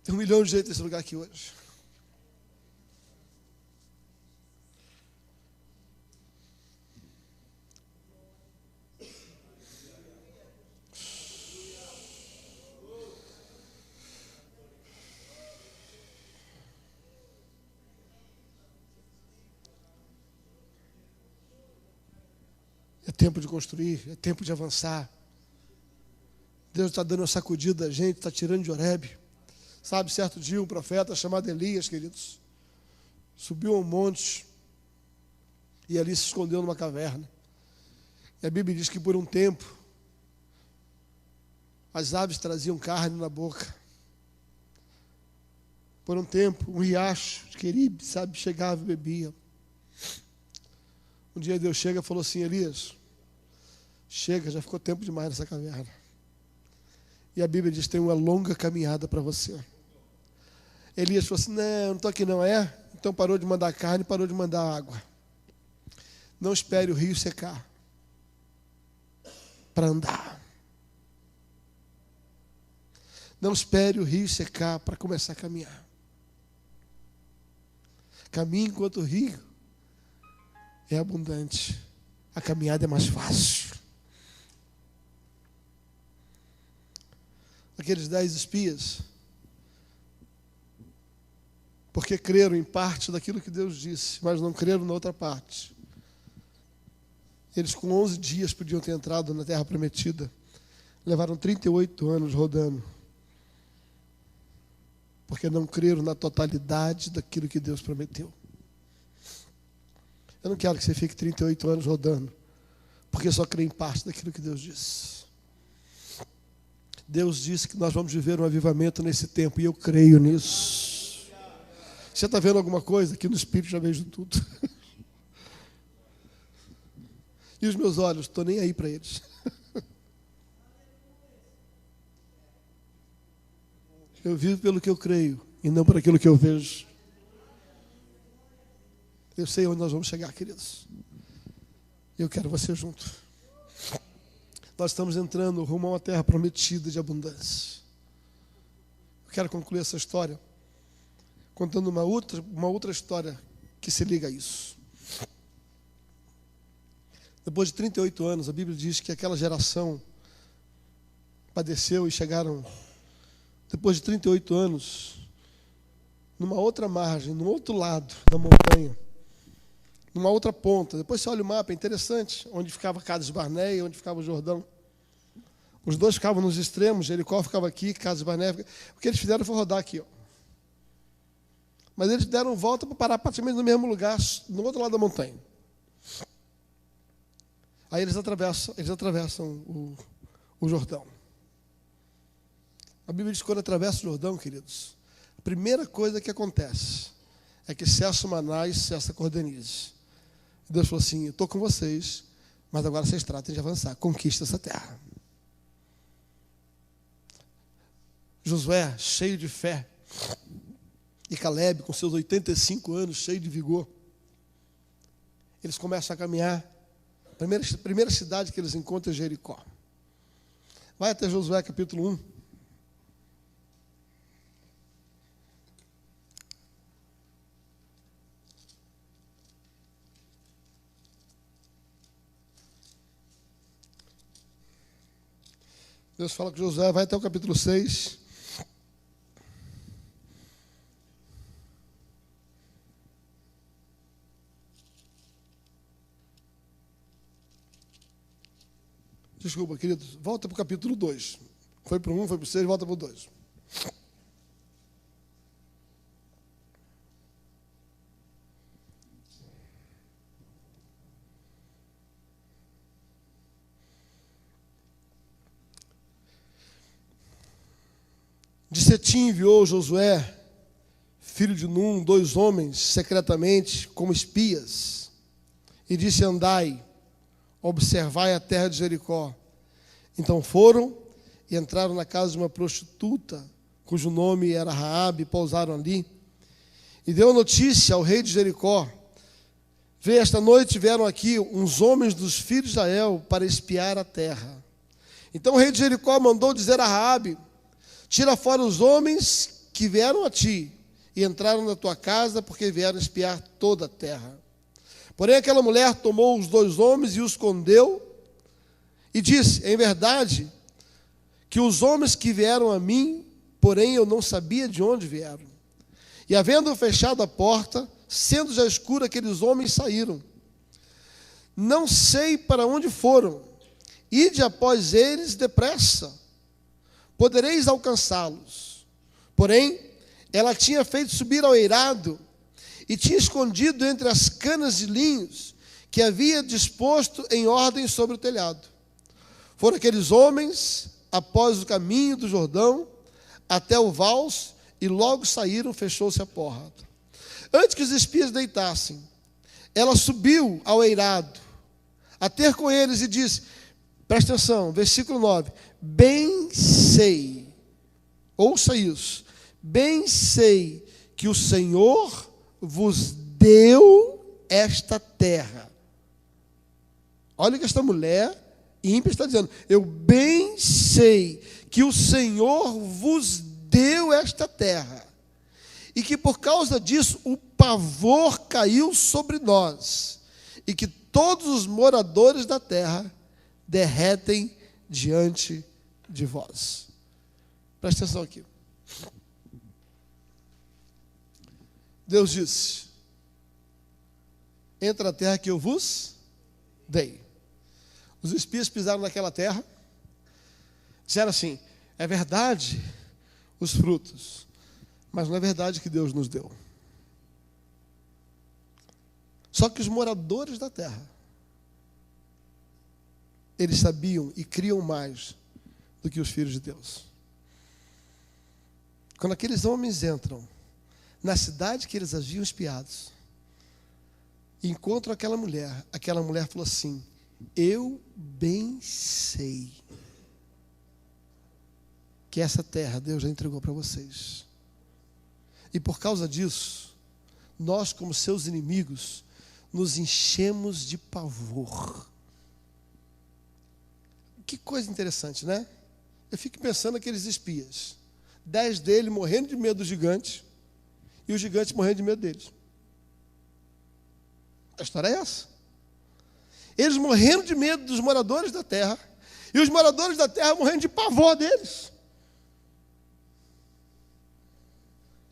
Tem 1 milhão de gente nesse lugar aqui hoje. É tempo de construir, é tempo de avançar. Deus está dando uma sacudida da gente, está tirando de Horebe. Sabe, certo dia um profeta chamado Elias, queridos, subiu ao monte e ali se escondeu numa caverna. E a Bíblia diz que por um tempo as aves traziam carne na boca. Por um tempo, um riacho de Queribe, sabe, chegava e bebia. Um dia Deus chega e falou assim: Elias, chega, já ficou tempo demais nessa caverna. E a Bíblia diz que tem uma longa caminhada para você. Elias falou assim: não estou aqui não, é? Então parou de mandar carne, parou de mandar água. Não espere o rio secar para andar. Não espere o rio secar para começar a caminhar. Caminhe enquanto o rio é abundante. A caminhada é mais fácil. Aqueles 10 espias, porque creram em parte daquilo que Deus disse, mas não creram na outra parte. Eles com 11 dias podiam ter entrado na terra prometida. Levaram 38 anos rodando, porque não creram na totalidade daquilo que Deus prometeu. Eu não quero que você fique 38 anos rodando, porque só crê em parte daquilo que Deus disse. Deus disse que nós vamos viver um avivamento nesse tempo, e eu creio nisso. Você está vendo alguma coisa? Aqui no Espírito já vejo tudo. E os meus olhos, estou nem aí para eles. Eu vivo pelo que eu creio e não por aquilo que eu vejo. Eu sei onde nós vamos chegar, queridos. Eu quero você junto. Nós estamos entrando rumo a uma terra prometida de abundância. Eu quero concluir essa história contando uma outra história que se liga a isso. Depois de 38 anos, a Bíblia diz que aquela geração padeceu e chegaram, depois de 38 anos, numa outra margem, num outro lado da montanha, numa outra ponta. Depois você olha o mapa, é interessante, onde ficava Cades Barneia, onde ficava o Jordão. Os dois ficavam nos extremos, Jericó ficava aqui, Cades Barneia. O que eles fizeram foi rodar aqui, ó. Mas eles deram volta para parar praticamente no mesmo lugar, no outro lado da montanha. Aí eles atravessam o Jordão. A Bíblia diz que quando atravessa o Jordão, queridos, a primeira coisa que acontece é que cessa o maná e cessa a cordenize. Deus falou assim: eu estou com vocês, mas agora vocês tratem de avançar, conquista essa terra. Josué, cheio de fé, e Caleb, com seus 85 anos, cheio de vigor, eles começam a caminhar. A primeira cidade que eles encontram é Jericó. Vai até Josué capítulo 1. Deus fala que Josué vai até o capítulo 6. Desculpa, queridos. Volta para o capítulo 2. Foi para o 1, foi para o 6, volta para o 2. De Setim enviou Josué, filho de Num, 2 homens, secretamente, como espias, e disse: andai, observai a terra de Jericó. Então foram e entraram na casa de uma prostituta, cujo nome era Raabe, e pousaram ali. E deu notícia ao rei de Jericó: vê, esta noite vieram aqui uns homens dos filhos de Israel para espiar a terra. Então o rei de Jericó mandou dizer a Raabe: tira fora os homens que vieram a ti e entraram na tua casa, porque vieram espiar toda a terra. Porém aquela mulher tomou os 2 homens e os escondeu, e disse: em verdade, que os homens que vieram a mim, porém eu não sabia de onde vieram. E havendo fechado a porta, sendo já escuro, aqueles homens saíram. Não sei para onde foram. Ide após eles depressa, podereis alcançá-los. Porém, ela tinha feito subir ao eirado e tinha escondido entre as canas de linhos que havia disposto em ordem sobre o telhado. Foram aqueles homens após o caminho do Jordão até o vals e logo saíram, fechou-se a porta. Antes que os espias deitassem, ela subiu ao eirado a ter com eles e disse, presta atenção, versículo 9: bem sei, ouça isso, bem sei que o Senhor vos deu esta terra. Olha o que esta mulher ímpia está dizendo. Eu bem sei que o Senhor vos deu esta terra, e que por causa disso o pavor caiu sobre nós, e que todos os moradores da terra derretem diante de vós. Presta atenção aqui. Deus disse: entra na terra que eu vos dei. Os espias pisaram naquela terra, disseram assim: é verdade os frutos, mas não é verdade que Deus nos deu. Só que os moradores da terra, eles sabiam e criam mais do que os filhos de Deus. Quando aqueles homens entram na cidade que eles haviam espiados, e encontram aquela mulher falou assim: eu bem sei que essa terra Deus já entregou para vocês. E por causa disso, nós, como seus inimigos, nos enchemos de pavor. Que coisa interessante, né? Eu fico pensando naqueles espias. 10 deles morrendo de medo dos gigantes, e os gigantes morrendo de medo deles. A história é essa. Eles morrendo de medo dos moradores da terra, e os moradores da terra morrendo de pavor deles.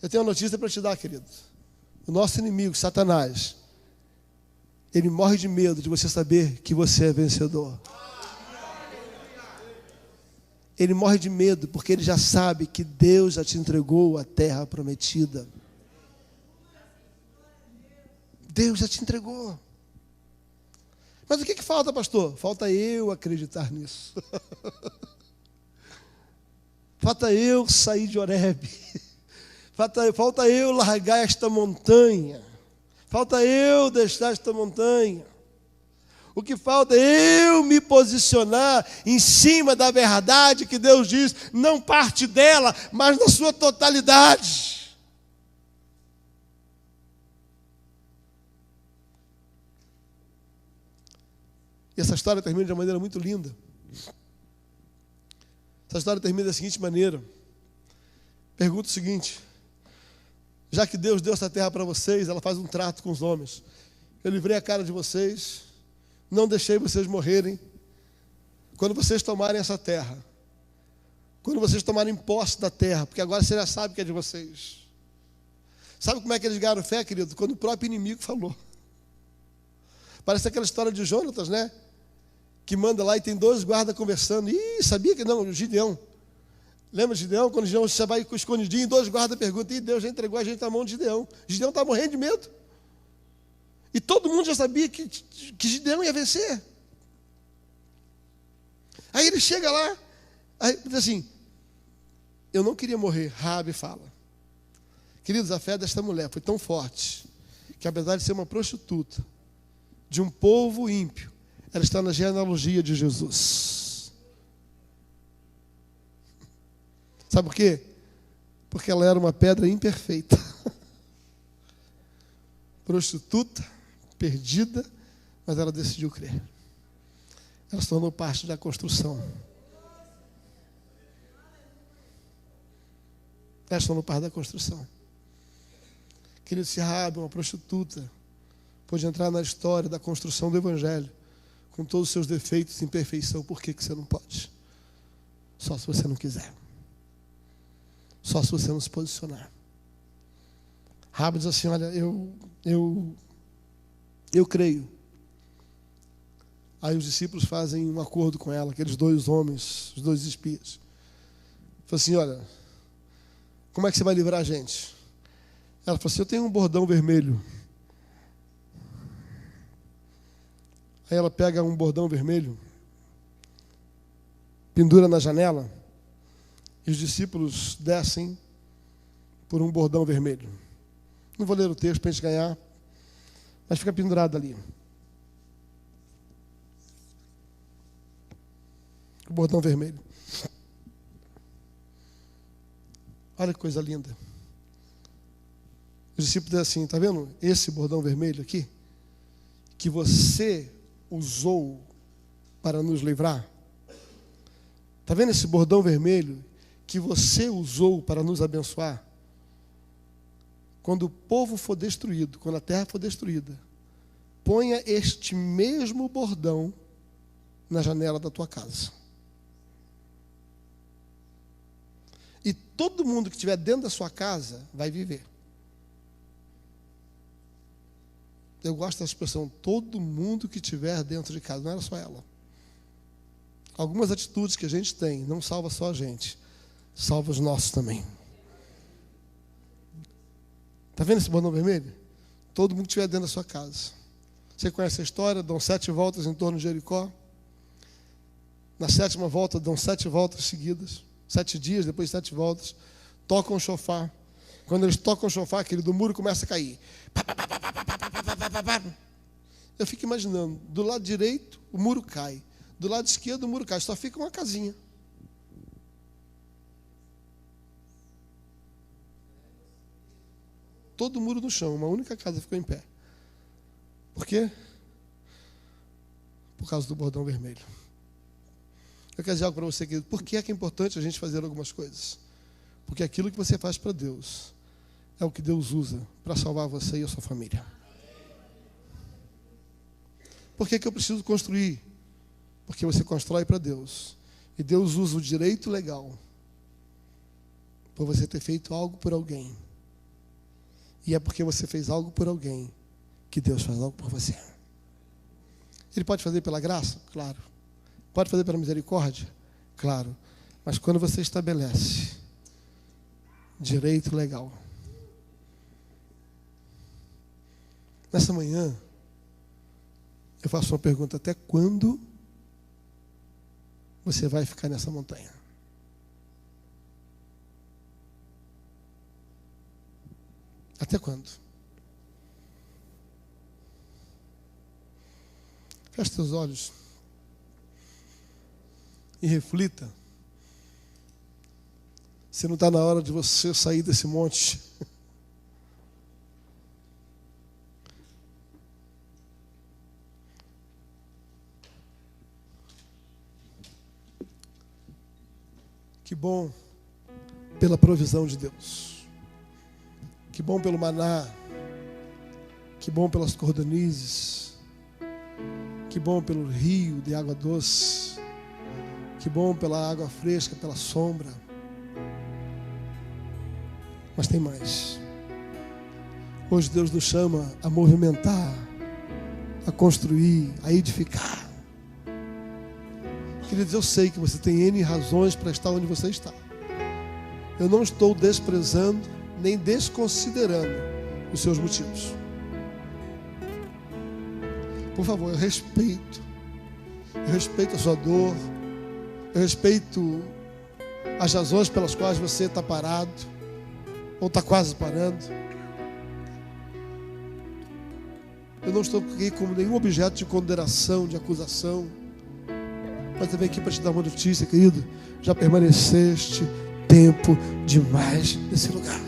Eu tenho uma notícia para te dar, querido. O nosso inimigo, Satanás, ele morre de medo de você saber que você é vencedor. Ele morre de medo porque ele já sabe que Deus já te entregou a terra prometida. Deus já te entregou. Mas o que falta, pastor? Falta eu acreditar nisso. Falta eu sair de Horebe. Falta eu largar esta montanha. Falta eu deixar esta montanha. O que falta é eu me posicionar em cima da verdade que Deus diz, não parte dela, mas na sua totalidade. E essa história termina de uma maneira muito linda. Essa história termina da seguinte maneira. Pergunta o seguinte: já que Deus deu essa terra para vocês, ela faz um trato com os homens. Eu livrei a cara de vocês, não deixei vocês morrerem. Quando vocês tomarem essa terra, quando vocês tomarem posse da terra, porque agora você já sabe que é de vocês. Sabe como é que eles ganharam fé, querido? Quando o próprio inimigo falou. Parece aquela história de Jonatas, né? Que manda lá e tem 2 guardas conversando. Ih, sabia que não? O Gideão. Lembra de Gideão? Quando Gideão você vai escondidinho, 2 guardas perguntam: e Deus já entregou a gente na mão de Gideão. Gideão está morrendo de medo. E todo mundo já sabia que Gideão ia vencer. Aí ele chega lá, aí diz assim: eu não queria morrer. Raabe fala. Queridos, a fé desta mulher foi tão forte que, apesar de ser uma prostituta de um povo ímpio, ela está na genealogia de Jesus. Sabe por quê? Porque ela era uma pedra imperfeita. Prostituta, perdida, mas ela decidiu crer. Ela se tornou parte da construção. Ela se tornou parte da construção. Querido, se Raabe, uma prostituta, pôde entrar na história da construção do Evangelho, com todos os seus defeitos e imperfeição, por que você não pode? Só se você não quiser. Só se você não se posicionar. Raabe diz assim: olha, eu creio. Aí os discípulos fazem um acordo com ela, aqueles 2 homens, os 2 espias. Falou assim: olha, como é que você vai livrar a gente? Ela falou assim: eu tenho um bordão vermelho. Aí ela pega um bordão vermelho, pendura na janela, e os discípulos descem por um bordão vermelho. Não vou ler o texto para a gente ganhar, mas fica pendurado ali. O bordão vermelho. Olha que coisa linda. Os discípulos dizem assim: está vendo esse bordão vermelho aqui? Que você usou para nos livrar? Está vendo esse bordão vermelho que você usou para nos abençoar? Quando o povo for destruído, quando a terra for destruída, ponha este mesmo bordão na janela da tua casa. E todo mundo que estiver dentro da sua casa vai viver. Eu gosto da expressão, todo mundo que estiver dentro de casa, não era só ela. Algumas atitudes que a gente tem não salva só a gente, salva os nossos também. Está vendo esse bordão vermelho? Todo mundo que estiver dentro da sua casa. Você conhece a história? Dão 7 voltas em torno de Jericó. Na 7ª volta, dão 7 voltas seguidas. 7 dias, depois 7 voltas. Tocam o chofar. Quando eles tocam o chofar, aquele do muro começa a cair. Eu fico imaginando, do lado direito, o muro cai. Do lado esquerdo, o muro cai. Só fica uma casinha. Todo o muro no chão, uma única casa ficou em pé. Por quê? Por causa do bordão vermelho. Eu quero dizer algo para você, querido. Por que é importante a gente fazer algumas coisas? Porque aquilo que você faz para Deus é o que Deus usa para salvar você e a sua família. Por que eu preciso construir? Porque você constrói para Deus. E Deus usa o direito legal por você ter feito algo por alguém. E é porque você fez algo por alguém que Deus faz algo por você. Ele pode fazer pela graça? Claro. Pode fazer pela misericórdia? Claro. Mas quando você estabelece direito legal. Nessa manhã, eu faço uma pergunta: até quando você vai ficar nessa montanha? Até quando? Feche seus olhos e reflita se não está na hora de você sair desse monte. Que bom pela provisão de Deus. Que bom pelo maná. Que bom pelas cordonizes. Que bom pelo rio de água doce. Que bom pela água fresca, pela sombra. Mas tem mais. Hoje Deus nos chama a movimentar, a construir, a edificar. Queridos, eu sei que você tem N razões para estar onde você está. Eu não estou desprezando, nem desconsiderando os seus motivos. Por favor, eu respeito a sua dor, eu respeito as razões pelas quais você está parado, ou está quase parando. Eu não estou aqui como nenhum objeto de condenação, de acusação, mas também aqui para te dar uma notícia, querido. Já permaneceste tempo demais nesse lugar.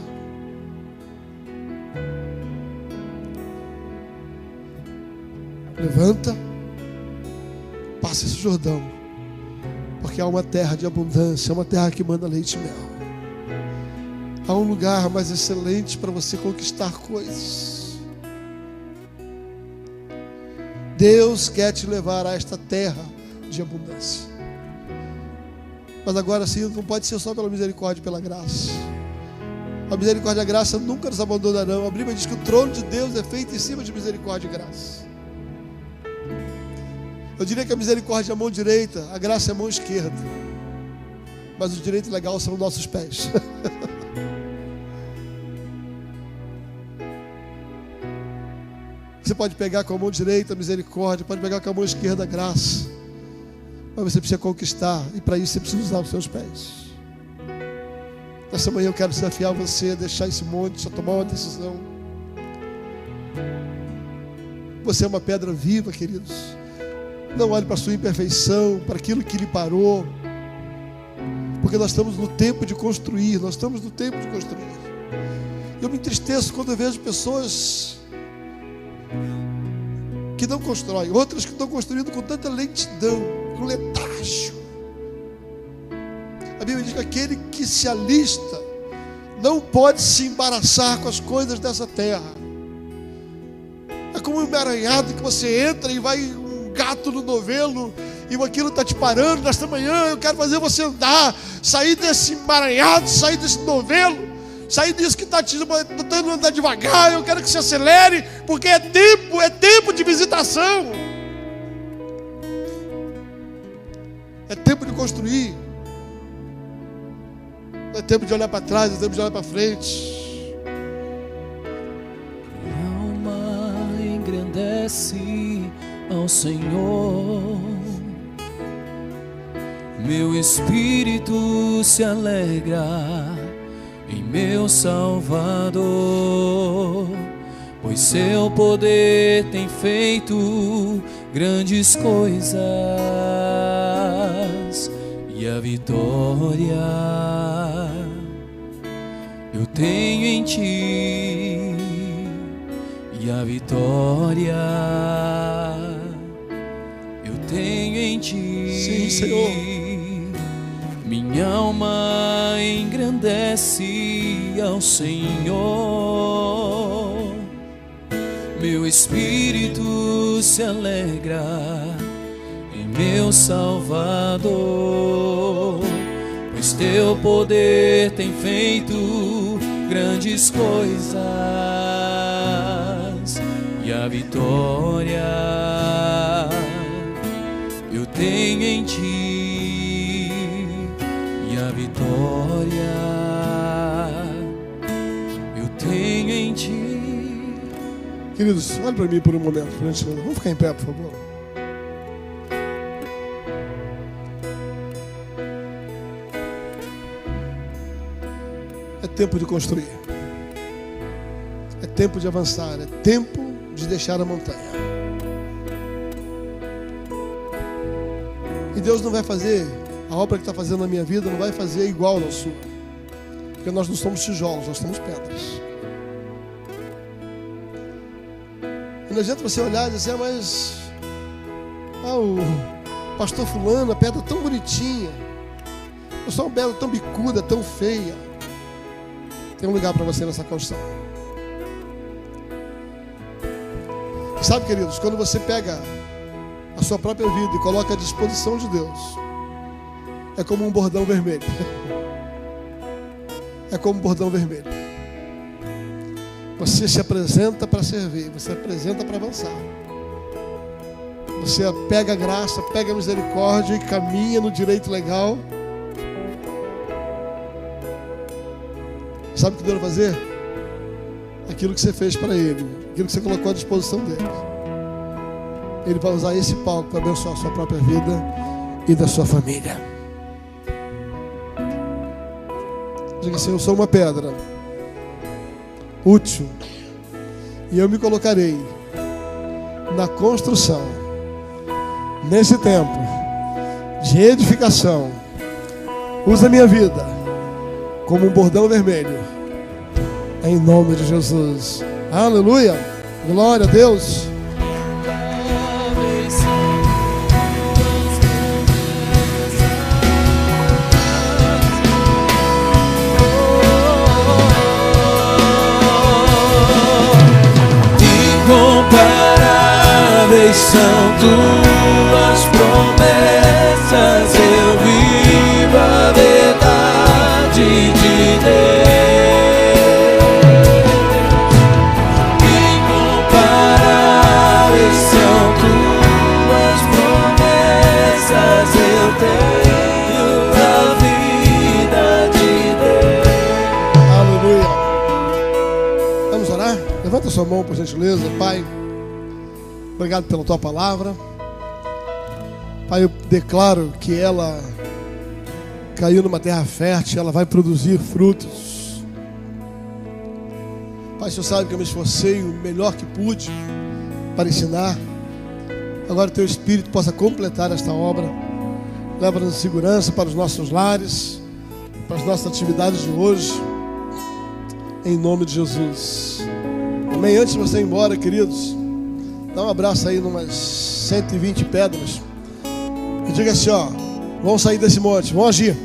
Levanta, passa esse Jordão, porque há uma terra de abundância, uma terra que manda leite e mel. Há um lugar mais excelente para você conquistar coisas. Deus quer te levar a esta terra de abundância. Mas agora sim, não pode ser só pela misericórdia e pela graça. A misericórdia e a graça nunca nos abandonarão. A Bíblia diz que o trono de Deus é feito em cima de misericórdia e graça. Eu diria que a misericórdia é a mão direita, a graça é a mão esquerda. Mas o direito legal são nossos pés. Você pode pegar com a mão direita a misericórdia, pode pegar com a mão esquerda a graça. Mas você precisa conquistar, e para isso você precisa usar os seus pés. Nessa manhã eu quero desafiar você a deixar esse monte, a tomar uma decisão. Você é uma pedra viva, queridos. Não olhe para a sua imperfeição, para aquilo que lhe parou. Porque nós estamos no tempo de construir, nós estamos no tempo de construir. Eu me entristeço quando eu vejo pessoas que não constroem, outras que estão construindo com tanta lentidão, com letargo. A Bíblia diz que aquele que se alista não pode se embaraçar com as coisas dessa terra. É como um emaranhado que você entra e vai um gato no novelo e aquilo está te parando. Nesta manhã eu quero fazer você andar, sair desse emaranhado, sair desse novelo, sair disso que está te tentando andar devagar. Eu quero que você acelere, porque é tempo de visitação. É tempo de construir. Não é tempo de olhar para trás, é tempo de olhar para frente. Minha alma engrandece ao Senhor, meu espírito se alegra em meu Salvador, pois seu poder tem feito grandes coisas, e a vitória eu tenho em ti, e a vitória eu tenho em ti. Sim, Senhor. Minha alma engrandece ao Senhor, meu espírito se alegra em meu Salvador, pois teu poder tem feito grandes coisas, e a vitória eu tenho em ti, e a vitória eu tenho em ti. Queridos, olhe para mim por um momento. Vamos ficar em pé, por favor. É tempo de construir. É tempo de avançar. É tempo de deixar a montanha. E Deus não vai fazer, a obra que está fazendo na minha vida não vai fazer igual na sua. Porque nós não somos tijolos, nós somos pedras. E não adianta você olhar e dizer, mas o pastor fulano, a pedra tão bonitinha, eu sou uma pedra tão bicuda, tão feia. Tem um lugar para você nessa construção. Sabe, queridos, quando você pega a sua própria vida e coloca à disposição de Deus, é como um bordão vermelho. É como um bordão vermelho. Você se apresenta para servir, você se apresenta para avançar. Você pega a graça, pega a misericórdia e caminha no direito legal. Sabe o que Deus vai fazer? Aquilo que você fez para Ele, aquilo que você colocou à disposição dele. Ele vai usar esse palco para abençoar a sua própria vida e da sua família. Diga assim: eu sou uma pedra útil e eu me colocarei na construção, nesse tempo de edificação. Usa a minha vida como um bordão vermelho, em nome de Jesus. Aleluia, glória a Deus. Incomparáveis são tuas promessas, eu vivo a verdade de Deus. Incomparáveis são tuas promessas, eu tenho a vida de Deus. Aleluia. Vamos orar? Levanta sua mão, por gentileza. Pai, obrigado pela tua palavra. Pai, eu declaro que ela caiu numa terra fértil, ela vai produzir frutos. Pai, o Senhor sabe que eu me esforcei o melhor que pude para ensinar. Agora o teu Espírito possa completar esta obra. Leva-nos em segurança para os nossos lares, para as nossas atividades de hoje, em nome de Jesus. Amém. Antes de você ir embora, queridos, dá um abraço aí numas 120 pedras e diga assim: ó, vamos sair desse monte, vamos agir.